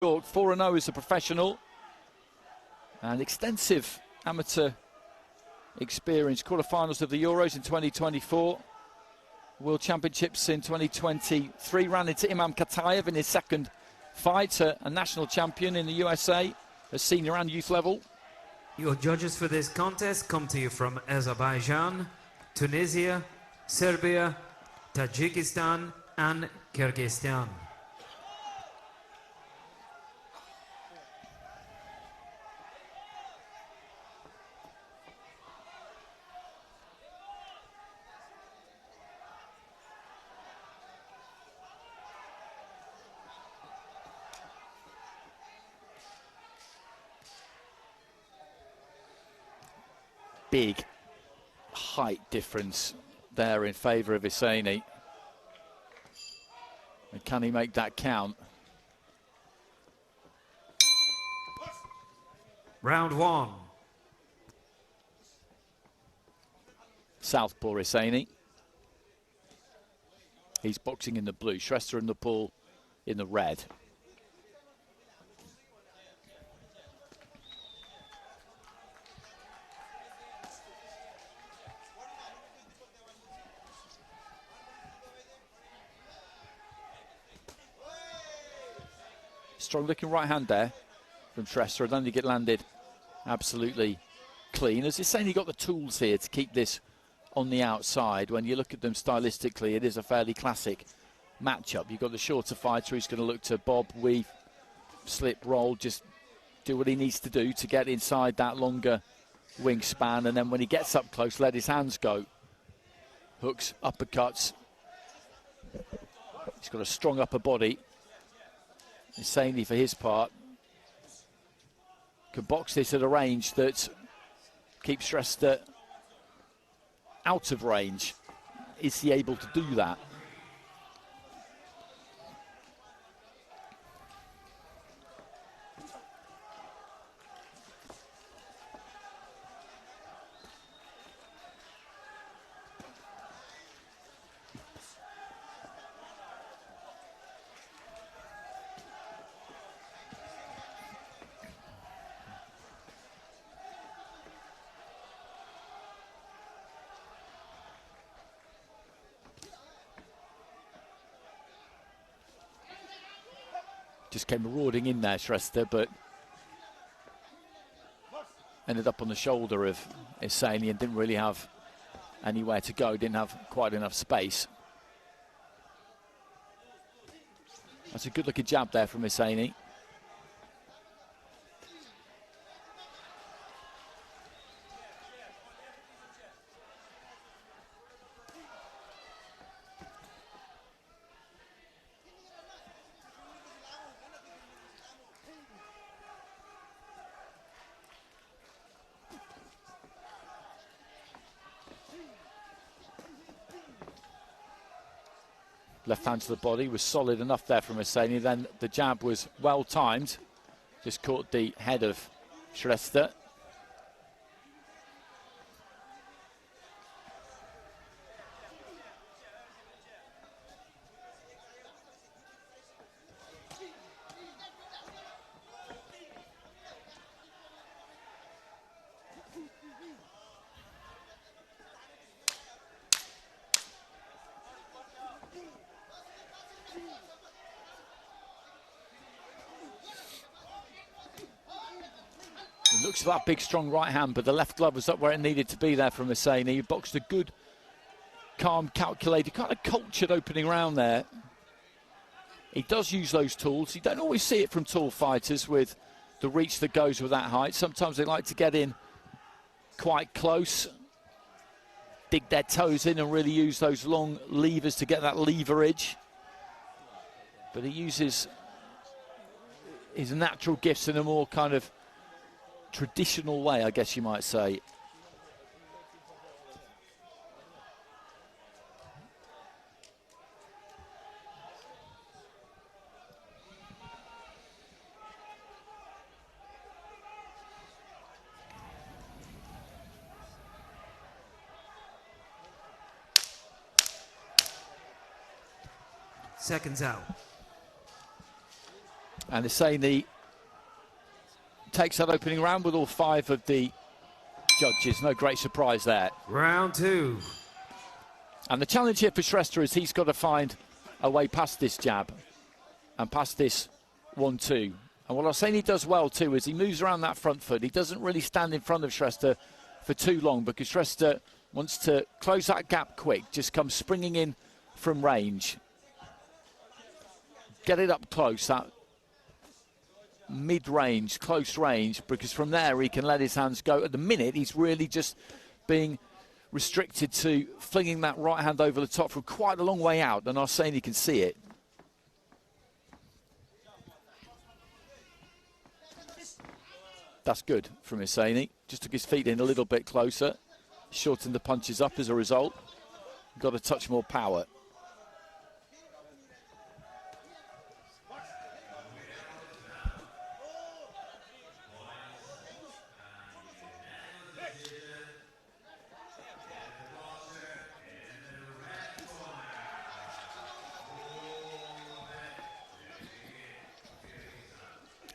York, 4-0 as a professional, and extensive amateur experience. Quarterfinals of the Euros in 2024, World Championships in 2023. Ran into Imam Katayev in his second fight, a national champion in the USA at senior and youth level. Your judges for this contest come to you from Azerbaijan, Tunisia, Serbia, Tajikistan and Kyrgyzstan. Big height difference there in favour of Isheni. And can he make that count? Round one. Southpaw Isheni. He's boxing in the blue. Shrestha and Nepal in the red. Strong looking right hand there from Shrestha. I don't think it landed absolutely clean. As Isheni got the tools here to keep this on the outside. When you look at them stylistically, it is a fairly classic matchup. You've got the shorter fighter who's going to look to bob, weave, slip, roll, just do what he needs to do to get inside that longer wingspan. And then when he gets up close, let his hands go. Hooks, uppercuts. He's got a strong upper body. Isheni, for his part, can box this at a range that keeps Shrestha out of range. Is he able to do that? Just came marauding in there, Shrestha, but ended up on the shoulder of Isheni and didn't really have anywhere to go, didn't have quite enough space. That's a good looking jab there from Isheni. Left hand to the body was solid enough there from Isheni. Then the jab was well timed. Just caught the head of Shrestha. Looks for that big, strong right hand, but the left glove was up where it needed to be there from Isheni. He boxed a good, calm, calculated, kind of cultured opening round there. He does use those tools. You don't always see it from tall fighters with the reach that goes with that height. Sometimes they like to get in quite close, dig their toes in and really use those long levers to get that leverage. But he uses his natural gifts in a more kind of traditional way, I guess you might say. Seconds out. And Isheni takes that opening round with all 5 of the judges. No great surprise there. Round 2. And the challenge here for Shrestha is he's got to find a way past this jab and past this 1-2. And what Isheni does well too is he moves around that front foot. He doesn't really stand in front of Shrestha for too long because Shrestha wants to close that gap quick, just come springing in from range. Get it up close, that mid-range, close range, because from there he can let his hands go. At the minute, he's really just being restricted to flinging that right hand over the top from quite a long way out, and Isheni can see it. That's good from Isheni. Just took his feet in a little bit closer, shortened the punches up as a result. Got a touch more power.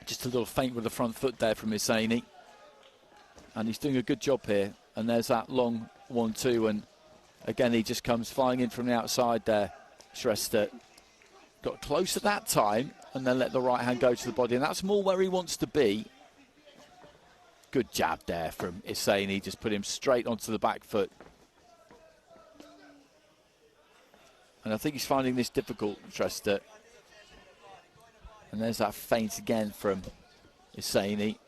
Just a little feint with the front foot there from Isheni. And he's doing a good job here. And there's that long 1-2. And again, he just comes flying in from the outside there. Shrestha got close at that time and then let the right hand go to the body. And that's more where he wants to be. Good jab there from Isheni. Just put him straight onto the back foot. And I think he's finding this difficult, Shrestha. And there's that feint again from Isheni.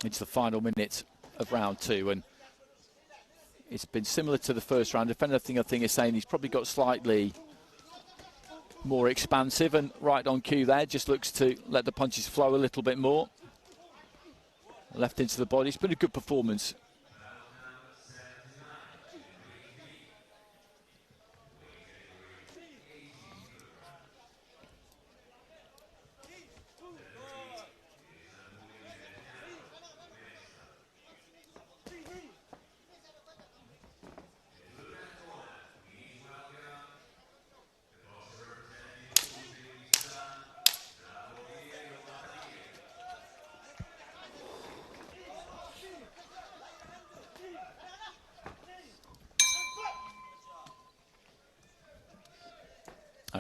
It's the final minute of round 2, and it's been similar to the first round. If anything, I think Isheni's probably got slightly more expansive and right on cue there. Just looks to let the punches flow a little bit more. Left into the body. It's been a good performance.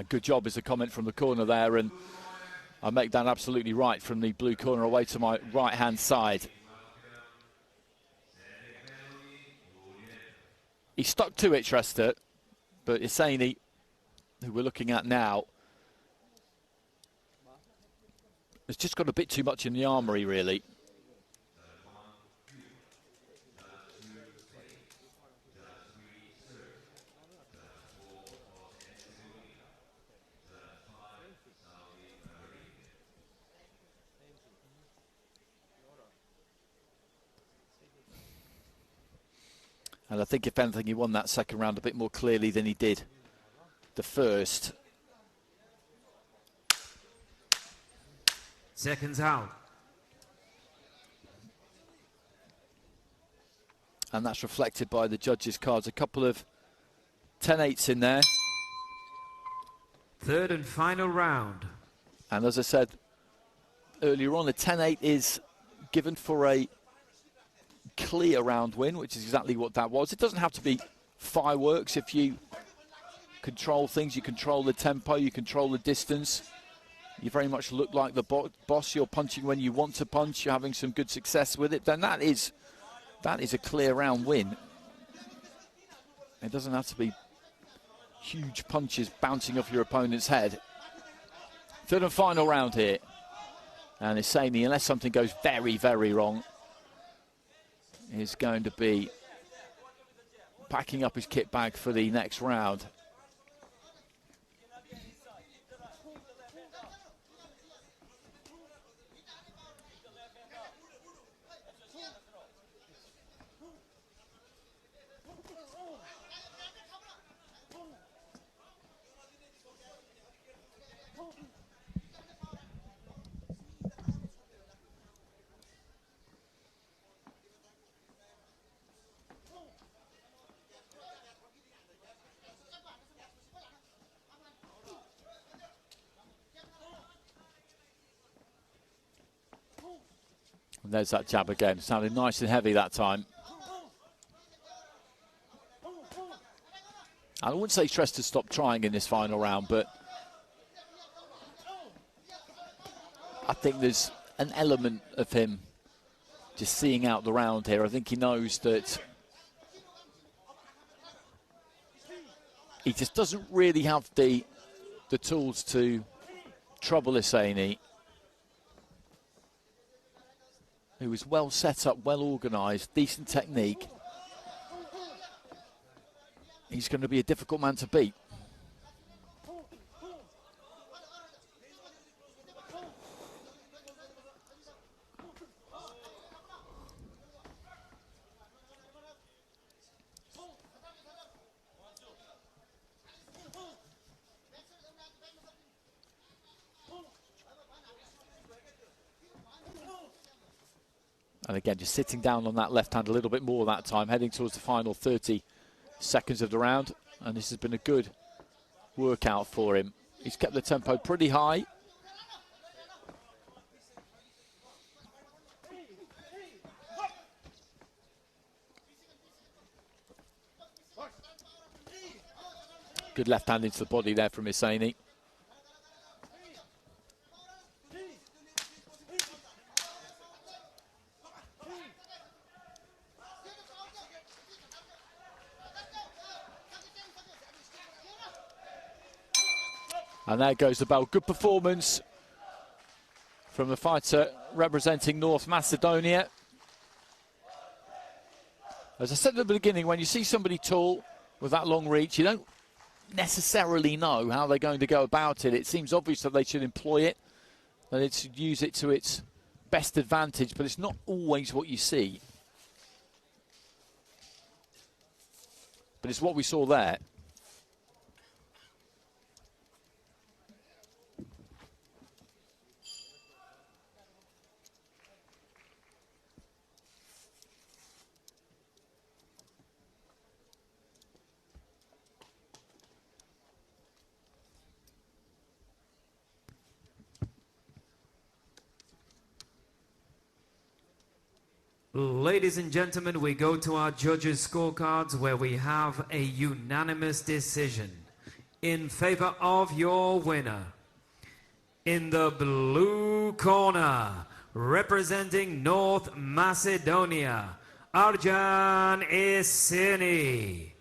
Good job is a comment from the corner there, and I make that absolutely right from the blue corner away to my right-hand side. He stuck to it, Shrestha, but Isheni, who we're looking at now, has just got a bit too much in the armoury, really. And I think, if anything, he won that second round a bit more clearly than he did the first. Seconds out. And that's reflected by the judges' cards. A couple of 10-8s in there. Third and final round. And as I said earlier on, a 10-8 is given for a clear round win, which is exactly what that was. It doesn't have to be fireworks. If you control things, you control the tempo, you control the distance, you very much look like the boss. You're punching when you want to punch, you're having some good success with it, then that is a clear round win. It doesn't have to be huge punches bouncing off your opponent's head. Third and final round here. And Isheni, unless something goes very, very wrong, is going to be packing up his kit bag for the next round. And there's that jab again, sounding nice and heavy that time. I wouldn't say Shrestha stopped trying in this final round, but I think there's an element of him just seeing out the round here. I think he knows that he just doesn't really have the tools to trouble Isheni, who was well set up, well organised, decent technique. He's going to be a difficult man to beat. And again, just sitting down on that left hand a little bit more that time, heading towards the final 30 seconds of the round. And this has been a good workout for him. He's kept the tempo pretty high. Good left hand into the body there from Isheni. And there goes the bell. Good performance from the fighter representing North Macedonia. As I said at the beginning, when you see somebody tall with that long reach, you don't necessarily know how they're going to go about it. It seems obvious that they should employ it, that it should use it to its best advantage, but it's not always what you see. But it's what we saw there. Ladies and gentlemen, we go to our judges' scorecards where we have a unanimous decision in favor of your winner. In the blue corner, representing North Macedonia, Arjan Isheni.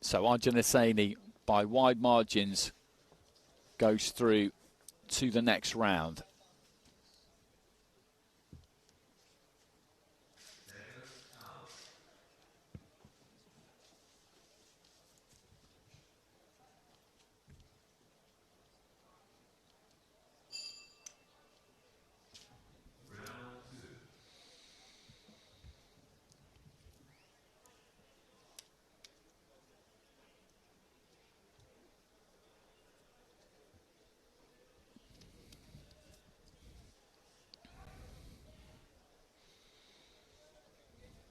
So Arjan Isheni, by wide margins, goes through to the next round.